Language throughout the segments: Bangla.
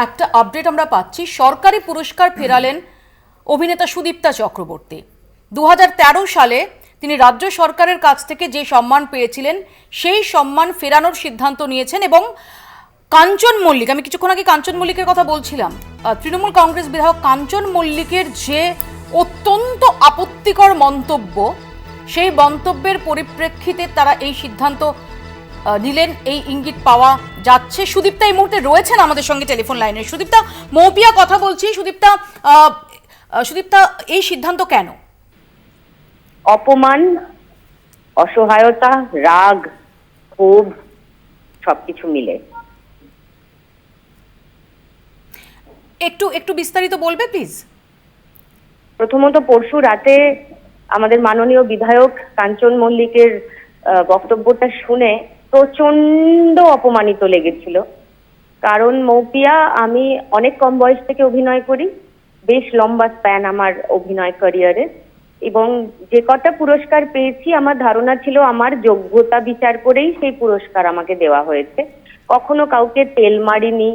একটা আপডেট আমরা পাচ্ছি, সরকারি পুরস্কার ফেরালেন অভিনেতা সুদীপ্তা চক্রবর্তী। 2013 সালে তিনি রাজ্য সরকারের কাছ থেকে যে সম্মান পেয়েছিলেন সেই সম্মান ফেরানোর সিদ্ধান্ত নিয়েছেন। এবং কাঞ্চন মল্লিক, আমি কিছুক্ষণ আগে কাঞ্চন মল্লিকের কথা বলছিলাম, তৃণমূল কংগ্রেস বিধায়ক কাঞ্চন মল্লিকের যে অত্যন্ত আপত্তিকর মন্তব্য, সেই মন্তব্যের পরিপ্রেক্ষিতে তারা এই সিদ্ধান্ত নিলেন, এই ইঙ্গিত পাওয়া যাচ্ছে। সুদীপ্তা এই মুহূর্তে রয়েছেন আমাদের সঙ্গে টেলিফোন লাইনে। সুদীপ্তা, মৌপিয়া কথা বলছি। সুদীপ্তা, এই সিদ্ধান্ত কেন? অপমান, অসহায়তা, রাগ, ক্ষোভ সবকিছু মিলে। একটু বিস্তারিত বলবে প্লিজ? প্রথমত পরশু রাতে আমাদের মাননীয় বিধায়ক কাঞ্চন মল্লিকের বক্তব্যটা শুনে প্রচন্ড অপমানিত লেগেছিল। কারণ মৌপিয়া, আমি অনেক কম বয়স থেকে অভিনয় করি, বেশ লম্বা স্প্যান আমার অভিনয় ক্যারিয়ারে, এবং যে কটা পুরস্কার পেয়েছি আমার ধারণা ছিল আমার যোগ্যতা বিচার করেই সেই পুরস্কার আমাকে দেওয়া হয়েছে। কখনো কাউকে তেল মারিনি,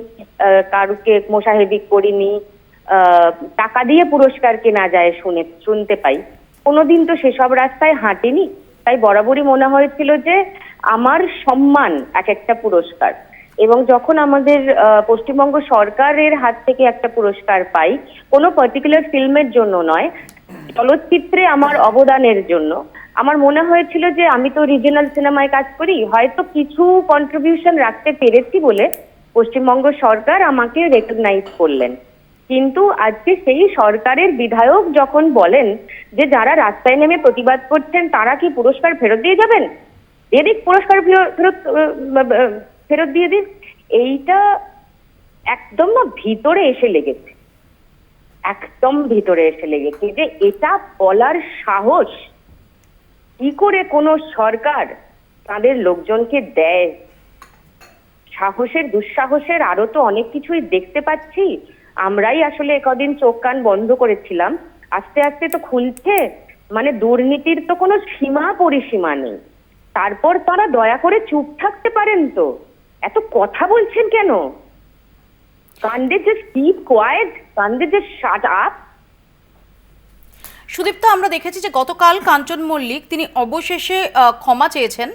কাউকে মোসাহেবিক করিনি, টাকা দিয়ে পুরস্কার কেনা যায় শুনতে পাই, কোনোদিন তো সেসব রাস্তায় হাঁটিনি। তাই বরাবরই মনে হয়েছিল যে আমার সম্মান এক একটা পুরস্কার, এবং যখন আমাদের পশ্চিমবঙ্গ সরকারের হাত থেকে একটা পুরস্কার পাই, কোনো পার্টিকুলার ফিল্মের জন্য নয়, চলচ্চিত্রে আমার অবদানের জন্য, আমার মনে হয়েছিল যে আমি তো রিজিওনাল সিনেমায় কাজ করি, হয়তো কিছু কন্ট্রিবিউশন রাখতে পেরেছি বলে পশ্চিমবঙ্গ সরকার আমাকে রেকগনাইজ করলেন। কিন্তু আজকে সেই সরকারের বিধায়ক যখন বলেন যে যারা রাস্তায় নেমে প্রতিবাদ করছেন তারা কি পুরস্কার ফেরত দিয়ে যাবেন, এদিক পুরস্কার ফেরত দিয়ে দিন, এইটা একদম না ভিতরে এসে লেগেছে, একদম ভিতরে এসে লেগেছে যে এটা বলার সাহস কি করে কোনো সরকার তাদের লোকজনকে দেয়। সাহসের দুঃসাহসের আরো তো অনেক কিছুই দেখতে পাচ্ছি, আমরাই আসলে কদিন চোখ কান বন্ধ করেছিলাম, আস্তে আস্তে তো খুলছে। মানে দুর্নীতির তো কোনো সীমা পরিসীমা নেই, তারপর তারা দয়া করে চুপ থাকতে পারেন তো, এত কথা বলছেন কেন? কান্দে জাস্ট কিপ কোয়াইট, কান্দে জাস্ট শাট আপ। সুদীপ্তা, আমরা দেখেছি যে গতকাল কাঞ্চন মল্লিক তিনি অবশেষে ক্ষমা চেয়েছেন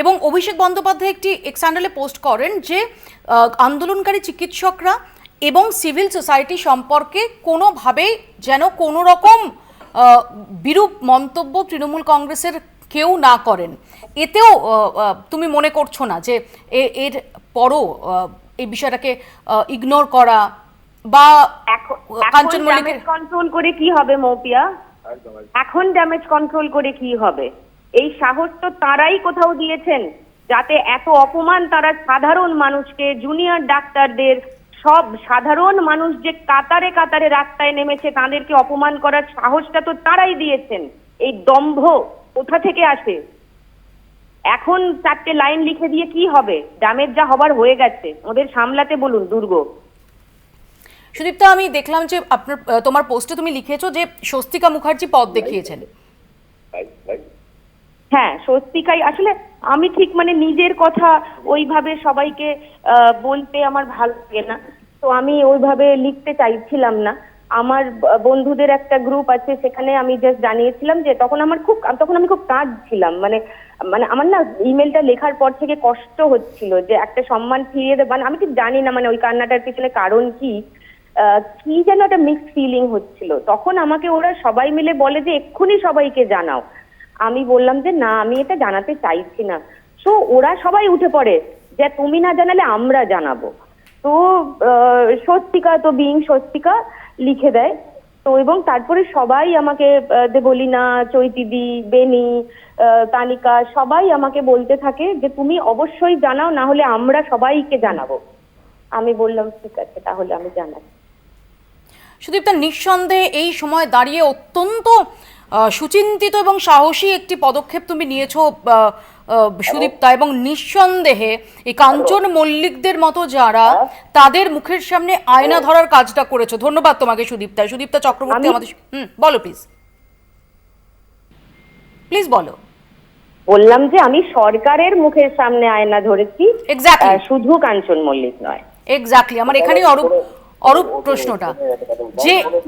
এবং অভিষেক বন্দ্যোপাধ্যায় একটি এক্স হ্যান্ডেলে পোস্ট করেন যে আন্দোলনকারী চিকিৎসকরা এবং সিভিল সোসাইটি সম্পর্কে কোনোভাবেই যেন কোনো রকম বিরূপ মন্তব্য তৃণমূল কংগ্রেসের কেউ না করেন। এতেও তুমি মনে করছো না যে এর পরও এই বিষয়টাকে ইগনোর করা বা কাঞ্চন মল্লিকের কন্ট্রোল করে কি হবে মৌপিয়া? এখন ড্যামেজ কন্ট্রোল করে কি হবে? এই সাহস তো তারাই কোথাও দিয়েছেন যাতে এত অপমান তারা সাধারণ মানুষকে, জুনিয়র ডাক্তারদের, সব সাধারণ মানুষ যে কাতারে কাতারে রাস্তায় নেমেছে তাদেরকে অপমান করার সাহসটা তো তারাই দিয়েছেন। এই দম্ভ কোথা থেকে আসে? এখন 4টে লাইন লিখে দিয়ে কি হবে? ড্যামেজ যা হবার হয়ে গেছে, ওদের সামলাতে বলুন দুর্গ। সুদীপ্তা, আমি দেখলাম যে তোমার পোস্টে তুমি লিখেছো যে স্বস্তিকা মুখার্জি পথ দেখিয়েছেন। হ্যাঁ, স্বস্তিকাই আসলে, আমি ঠিক মানে নিজের কথা ওইভাবে সবাইকে বলতে আমার ভালো লাগে না, তো আমি ওইভাবে লিখতে চাইছিলাম না। আমার বন্ধুদের একটা গ্রুপ আছে, সেখানে আমি জাস্ট জানিয়েছিলাম যে তখন আমি খুব কাঁদছিলাম, মানে আমার না ইমেলটা লেখার পর থেকে কষ্ট হচ্ছিল যে একটা সম্মান ফিরিয়ে দেব, মানে আমি ঠিক জানি না মানে ওই কান্নাটার পিছনে কারণ কি যেন একটা মিক্সড ফিলিং হচ্ছিল। তখন আমাকে ওরা সবাই মিলে বলে যে এক্ষুনি সবাইকে জানাও। আমি বললাম যে না, আমি এটা জানাতে চাইছি না। তো ওরা সবাই উঠে পড়ে যে তুমি না জানালে আমরা জানাবো। তো স্বস্তিকা তো স্বস্তিকা লিখে দেয় তো, এবং তারপরে সবাই আমাকে দেবলীনা, চৈতিদি, বেনি, তানিকা সবাই আমাকে বলতে থাকে যে তুমি অবশ্যই জানাও, না হলে আমরা সবাইকে জানাবো। আমি বললাম ঠিক আছে, তাহলে আমি জানাই। সুদীপ্তা, নিঃসন্দেহে এই সময় দাঁড়িয়ে অত্যন্ত সুচিন্তিত এবং সাহসী একটি পদক্ষেপ তুমি নিয়েছো সুদীপ্তা, এবং নিঃসন্দেহে এই কাঞ্চন মল্লিকদের মতো যারা তাদের মুখের সামনে আয়না ধরার কাজটা করেছো। ধন্যবাদ তোমাকে সুদীপ্তা। সুদীপ্তা চক্রবর্তী আমাদের বলো প্লিজ বলো। বললাম যে আমি সরকারের মুখের সামনে আয়না ধরেছি, শুধু কাঞ্চন মল্লিক নয়। এক্স্যাক্টলি, আমার এখানেই অরূপ প্রশ্নটা যে